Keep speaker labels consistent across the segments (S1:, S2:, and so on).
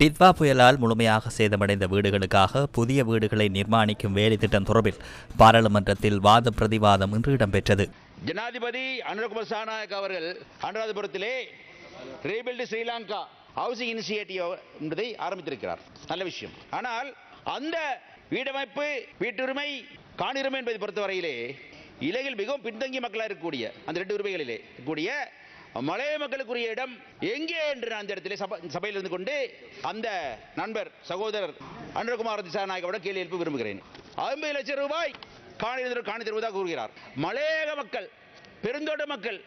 S1: டித்வா புயலால் முழுமையாக சேதமடைந்த வீடுகளுக்காக புதிய வீடுகளை நிர்மாணிக்கும் வேலை திட்டம் தொடர்பில் பாராளுமன்றத்தில் வாத பிரதிவாதம் இன்று இடம்பெற்றது.
S2: ஜனாதிபதி அனுரகுமார் திசாநாயக்க அவர்கள் அனுராதபுரத்திலே ரீபில்ட் ஸ்ரீலங்கா ஹவுசிங் இனிஷியேட்டிவ் என்பதை ஆரம்பித்திருக்கிறார். நல்ல விஷயம். ஆனால் அந்த வீடமைப்பு, வீட்டுரிமை, காணியுரிமை என்பதை பொறுத்தவரையிலே இலங்கையில் மிகவும் பின்தங்கிய மக்களாக இருக்கக்கூடிய அந்த 2 உரிமைகளிலே கூடிய மலைய மக்களுக்குரிய இடம் எங்கே என்று அந்த இடத்திலே சபையில் இருந்து கொண்டு அந்த நண்பர் சகோதரர் அனுரகுமார் திசாநாயக்கவிடம் கேள்வி எழுப்ப விரும்புகிறேன். 50 லட்சம் ரூபாய் காணி தருவதாக கூறுகிறார். மலையக மக்கள், பெருந்தோட்ட மக்கள்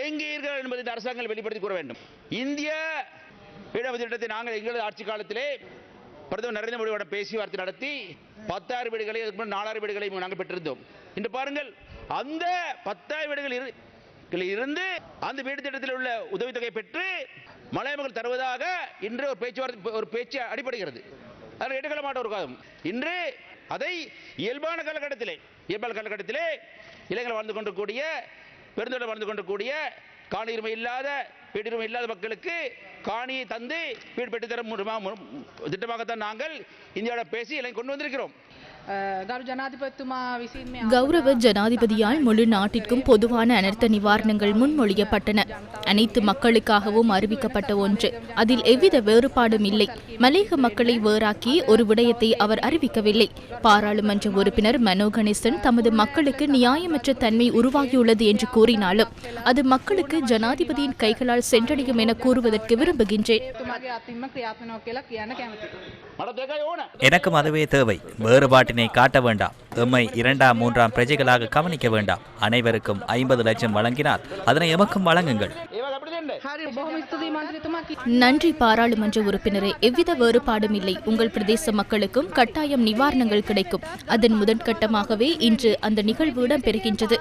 S2: எங்கீர்கள் என்பதை இந்த அரசாங்கம் வெளிப்படுத்தி கூற வேண்டும். இந்திய வீடமைப்பு திட்டத்தை நாங்கள் எங்களது ஆட்சி காலத்திலே பிரதமர் நரேந்திர மோடியுடன் பேச்சுவார்த்தை நடத்தி 10,000 வீடுகளை 4,000 வீடுகளை நாங்கள் பெற்றிருந்தோம். இன்று பாருங்கள், அந்த 10,000 வீடுகள் இருந்து அந்த வீடு திட்டத்தில் உள்ள உதவித்தொகை பெற்று மலைய மக்கள் தருவதாக இன்று ஒரு பேச்சு அடிபடுகிறது. அதில் எடுக்கல மாட்ட ஒரு காலம். இன்று அதை இயல்பான காலகட்டத்திலே இலங்கையில் வாழ்ந்து கொண்டிருக்கூடிய, பெருந்தோட்டம் வாழ்ந்து கொண்டிருக்கூடிய, காணியுரிமை இல்லாத, வீட்டுரிமை இல்லாத மக்களுக்கு காணியை தந்து வீடு பெற்றுத்தரும் திட்டமாகத்தான் நாங்கள் இந்தியாவில் பேசி இலங்கை கொண்டு வந்திருக்கிறோம்.
S3: கௌரவ ஜனாதிபதியால் முழு நாட்டிற்கும் பொதுவான அனர்த்த நிவாரணங்கள் முன்மொழியப்பட்டன. அனைத்து மக்களுக்காகவும் அறிவிக்கப்பட்ட ஒன்று. அதில் எவ்வித வேறுபாடும் இல்லை. மலையக மக்களை வேறாக்கி ஒரு விடயத்தை அவர் அறிவிக்கவில்லை. பாராளுமன்ற உறுப்பினர் மனோ கணேசன் தமது மக்களுக்கு நியாயமற்ற தன்மை உருவாகியுள்ளது என்று கூறினாலும் அது மக்களுக்கு ஜனாதிபதியின் கைகளால் சென்றடையும் என கூறுவதற்கு விரும்புகின்றேன்.
S1: எனக்கும் அதுவே தேவை. வேறுபாட்டினை காட்ட வேண்டாம். எம்மை 2ஆம் 3ஆம் பிரஜைகளாக கவனிக்க வேண்டாம். அனைவருக்கும் 50 லட்சம் வழங்கினால் அதனை எமக்கும் வழங்குங்கள்.
S3: நன்றி பாராளுமன்ற உறுப்பினரே. எவ்வித வேறுபாடும் இல்லை. உங்கள் பிரதேச மக்களுக்கும் கட்டாயம் நிவாரணங்கள் கிடைக்கும். அதன் முதற்கட்டமாகவே இன்று அந்த நிகழ்வு இடம்பெறுகின்றது.